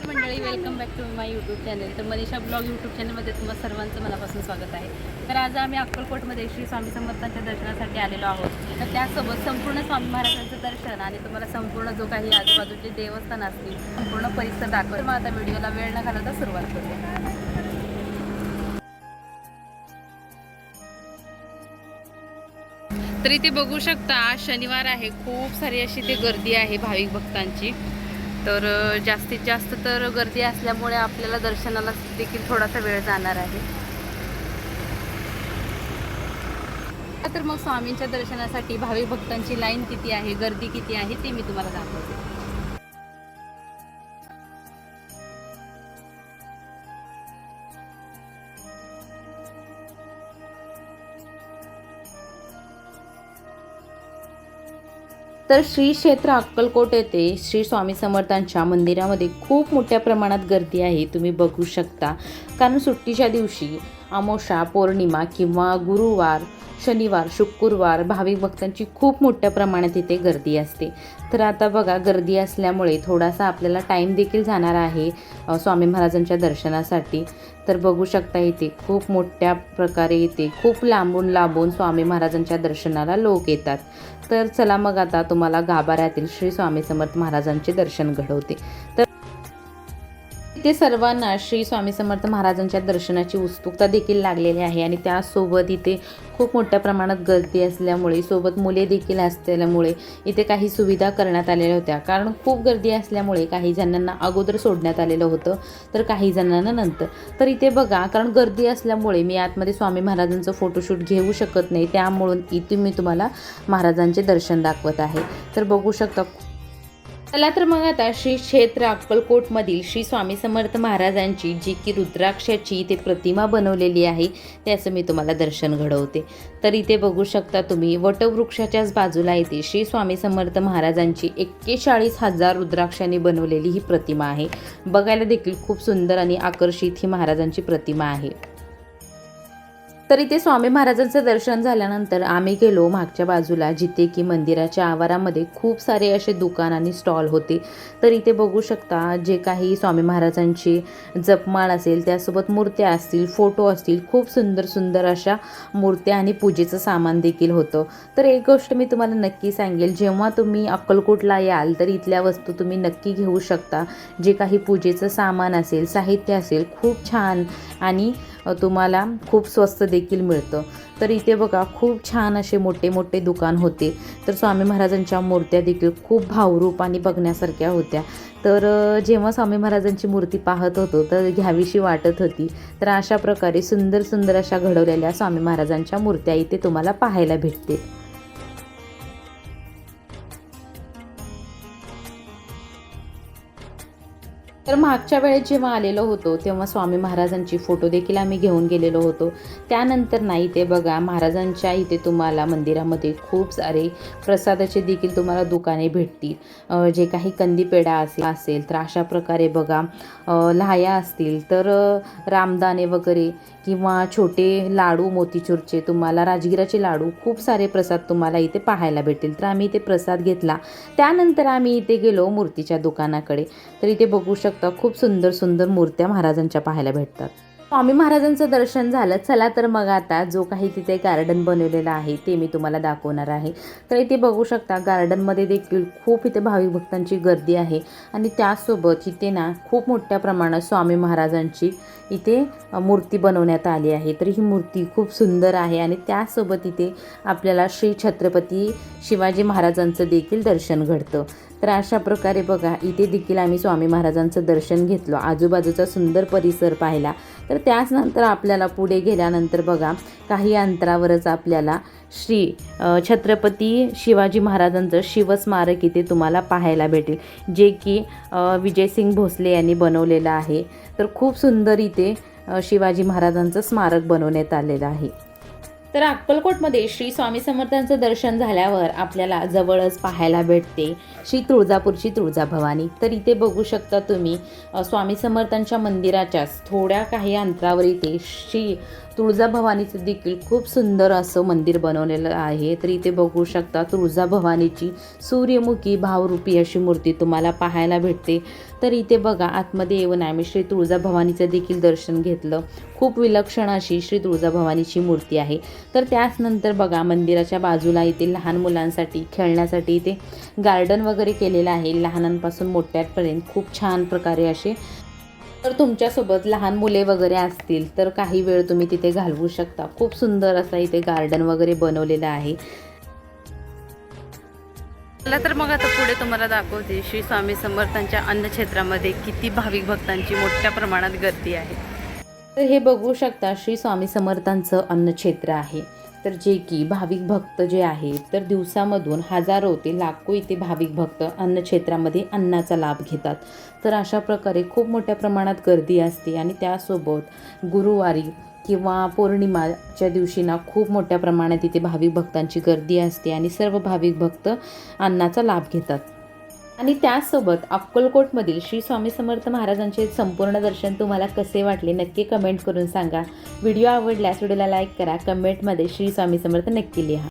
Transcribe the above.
नमस्कार मंडळी, welcome back to my YouTube channel. तर मनीषा ब्लॉग यूट्यूब चॅनलमध्ये तुम्हा सर्वांचं मनापासून स्वागत आहे. तर आज आम्ही अक्कलकोटमध्ये श्री स्वामी समर्थांच्या दर्शनासाठी आलेलो आहोत. तर त्यासोबत संपूर्ण स्वामी महाराजांचं दर्शन आणि तुम्हाला संपूर्ण जो काही आजूबाजूचे देवस्थान असतील संपूर्ण परिसर दाखवतो. मग आता व्हिडिओला वेळ न घालवता सुरुवात करूया. तर इथे बघू शकता आज शनिवार आहे, खूप सारी अशी ते गर्दी आहे भाविक भक्तांची. तर जास्तीत जास्त तर गर्दी असल्यामुळे आपल्याला दर्शनाला देखील थोडासा वेळ जाणार आहे. तर मग स्वामींच्या दर्शनासाठी भाविक भक्तांची लाईन किती आहे, गर्दी किती आहे ते मी तुम्हाला दाखवते. तर श्री क्षेत्र अक्कलकोट येथे श्री स्वामी समर्थांच्या मंदिरामध्ये खूप मोठ्या प्रमाणात गर्दी आहे, तुम्ही बघू शकता. कारण सुट्टीच्या दिवशी अमावस्या, पौर्णिमा किंवा गुरुवार, शनिवार, शुक्रवार भाविक भक्तांची खूप मोठ्या प्रमाणात इथे गर्दी असते. तर आता बघा, गर्दी असल्यामुळे थोडासा आपल्याला टाईम देखील जाणार आहे स्वामी महाराजांच्या दर्शनासाठी. तर बघू शकता इथे खूप मोठ्या प्रकारे इथे खूप लांबून स्वामी महाराजांच्या दर्शनाला लोक येतात. तर चला मग आता तुम्हाला गाभाऱ्यातील श्री स्वामी समर्थ महाराजांचे दर्शन घडवते. तर इथे सर्वांना श्री स्वामी समर्थ महाराजांच्या दर्शनाची उत्सुकता देखील लागलेली आहे आणि त्यासोबत इथे खूप मोठ्या प्रमाणात गर्दी असल्यामुळे सोबत मुले देखील असल्यामुळे इथे काही सुविधा करण्यात आलेल्या होत्या. कारण खूप गर्दी असल्यामुळे काही जणांना अगोदर सोडण्यात आलेलं होतं, तर काही जणांना नंतर. तर इथे बघा, कारण गर्दी असल्यामुळे मी आतमध्ये स्वामी महाराजांचं फोटोशूट घेऊ शकत नाही, त्यामुळे इथे मी तुम्हाला महाराजांचे दर्शन दाखवत आहे. तर बघू शकता. चला तर मग आता श्री क्षेत्र अक्कलकोटमधील श्री स्वामी समर्थ महाराजांची जी की रुद्राक्षाची इथे प्रतिमा बनवलेली आहे त्याचं मी तुम्हाला दर्शन घडवते. तर इथे बघू शकता तुम्ही, वटवृक्षाच्याच बाजूला इथे श्री स्वामी समर्थ महाराजांची 41,000 रुद्राक्षांनी बनवलेली ही प्रतिमा आहे. बघायला देखील खूप सुंदर आणि आकर्षित ही महाराजांची प्रतिमा आहे. तर इथे स्वामी महाराजांचं दर्शन झाल्यानंतर आम्ही गेलो मागच्या बाजूला, जिथे की मंदिराच्या आवारामध्ये खूप सारे असे दुकान आणि स्टॉल होते. तर इथे बघू शकता, जे काही स्वामी महाराजांची जपमाळ असेल, त्यासोबत मूर्त्या असतील, फोटो असतील, खूप सुंदर अशा मूर्त्या आणि पूजेचं सामान देखील होतं. तर एक गोष्ट मी तुम्हाला नक्की सांगेल, जेव्हा तुम्ही अक्कलकोटला याल तर इथल्या वस्तू तुम्ही नक्की घेऊ शकता. जे काही पूजेचं सामान असेल, साहित्य असेल, खूप छान आणि तुम्हाला खूप स्वस्त देखील मिळतं. तर इथे बघा, खूप छान असे मोठे दुकान होते. तर स्वामी महाराजांच्या मूर्त्या देखील खूप भावरूप आणि बघण्यासारख्या होत्या. तर जेव्हा स्वामी महाराजांची मूर्ती पाहत होतो तर घ्यावीशी वाटत होती. तर अशा प्रकारे सुंदर अशा घडवलेल्या स्वामी महाराजांच्या मूर्त्या इथे तुम्हाला पाहायला भेटतील. तर मागच्या वेळेस जेव्हा आलेलो होतो तेव्हा स्वामी महाराजांची फोटो देखील आम्ही घेऊन गेलेलो होतो. त्यानंतर नाही, ते बघा, महाराजांच्या इथे तुम्हाला मंदिरामध्ये खूप सारे प्रसादाचे देखील तुम्हाला दुकाने भेटतील. जे काही कंदी पेढा असेल तर अशा प्रकारे बघा, लाह्या असतील तर रामदाणे वगैरे किंवा छोटे लाडू मोतीचूरचे, तुम्हाला राजगिराचे लाडू, खूप सारे प्रसाद तुम्हाला इथे पाहायला भेटतील. तर आम्ही इथे प्रसाद घेतला. त्यानंतर आम्ही इथे गेलो मूर्तीच्या दुकानाकडे. तर इथे बघू शकता, खूप सुंदर मूर्त्या महाराजांच्या पाहायला भेटतात. स्वामी महाराजांचं दर्शन झालं. चला तर मग आता जो काही तिथे गार्डन बनवलेलं आहे ते मी तुम्हाला दाखवणार आहे. तर इथे बघू शकता, गार्डनमध्ये देखील खूप इथे भाविक भक्तांची गर्दी आहे आणि त्यासोबत इथे ना खूप मोठ्या प्रमाणात स्वामी महाराजांची इथे मूर्ती बनवण्यात आली आहे. तर ही मूर्ती खूप सुंदर आहे आणि त्यासोबत इथे आपल्याला श्री छत्रपती शिवाजी महाराजांचं देखील दर्शन घडतं. तर अशा प्रकारे बघा, इथे देखील आम्ही स्वामी महाराजांचं दर्शन घेतलं, आजूबाजूचा सुंदर परिसर पाहिला. तर त्याचनंतर आपल्याला पुढे गेल्यानंतर बघा, काही अंतरावरच आपल्याला श्री छत्रपती शिवाजी महाराजांचं शिवस्मारक इथे तुम्हाला पाहायला भेटेल, जे की विजयसिंग भोसले यांनी बनवलेलं आहे. तर खूप सुंदर इथे शिवाजी महाराजांचं स्मारक बनवण्यात आलेलं आहे. तर अक्कलकोटमध्ये श्री स्वामी समर्थांचं दर्शन झाल्यावर आपल्याला जवळच पाहायला भेटते श्री तुळजापूरची तुळजाभवानी. तर इथे बघू शकता तुम्ही, स्वामी समर्थांच्या मंदिराच्याच थोड्या काही अंतरावर इथे श्री तुळजाभवानीचं देखील खूप सुंदर असं मंदिर बनवलेलं आहे. तर इथे बघू शकता तुळजाभवानीची सूर्यमुखी भावरूपी अशी मूर्ती तुम्हाला पाहायला भेटते. तर इथे बघा आतमध्ये येऊन आम्ही श्री तुळजाभवानीचं देखील दर्शन घेतलं. खूप विलक्षण अशी श्री तुळजाभवानीची मूर्ती आहे. तर त्याच नंतर बघा मंदिराच्या बाजूला इथे लहान मुलांसाठी खेळण्यासाठी इथे गार्डन वगैरे केलेलं आहे. लहानांपासून मोठ्यांपर्यंत खूप छान प्रकारे असे. तर तुमच्यासोबत लहान मुले वगैरे असतील तर काही वेळ तुम्ही तिथे घालवू शकता. खूप सुंदर असा इथे गार्डन वगैरे बनवलेलं आहे. चला तर मग आता पुढे तुम्हाला दाखवते श्री स्वामी समर्थांच्या अन्नक्षेत्रामध्ये किती भाविक भक्तांची मोठ्या प्रमाणात गर्दी आहे. तर हे बघू शकता श्री स्वामी समर्थांचं अन्नक्षेत्र आहे. तर जे की भाविक भक्त जे आहेत तर दिवसामधून हजारो ते लाखो इथे भाविक भक्त अन्नक्षेत्रामध्ये अन्नाचा लाभ घेतात. तर अशा प्रकारे खूप मोठ्या प्रमाणात गर्दी असते आणि त्यासोबत गुरुवारी किंवा पौर्णिमाच्या दिवशी ना खूप मोठ्या प्रमाणात इथे भाविक भक्तांची गर्दी असते आणि सर्व भाविक भक्त अन्नाचा लाभ घेतात. आणि त्याचसोबत अक्कलकोटमधील श्री स्वामी समर्थ महाराजांचे संपूर्ण दर्शन तुम्हाला कसे वाटले नक्की कमेंट करून सांगा. व्हिडिओ आवडल्यास व्हिडिओला लाईक करा. कमेंटमध्ये श्री स्वामी समर्थ नक्की लिहा.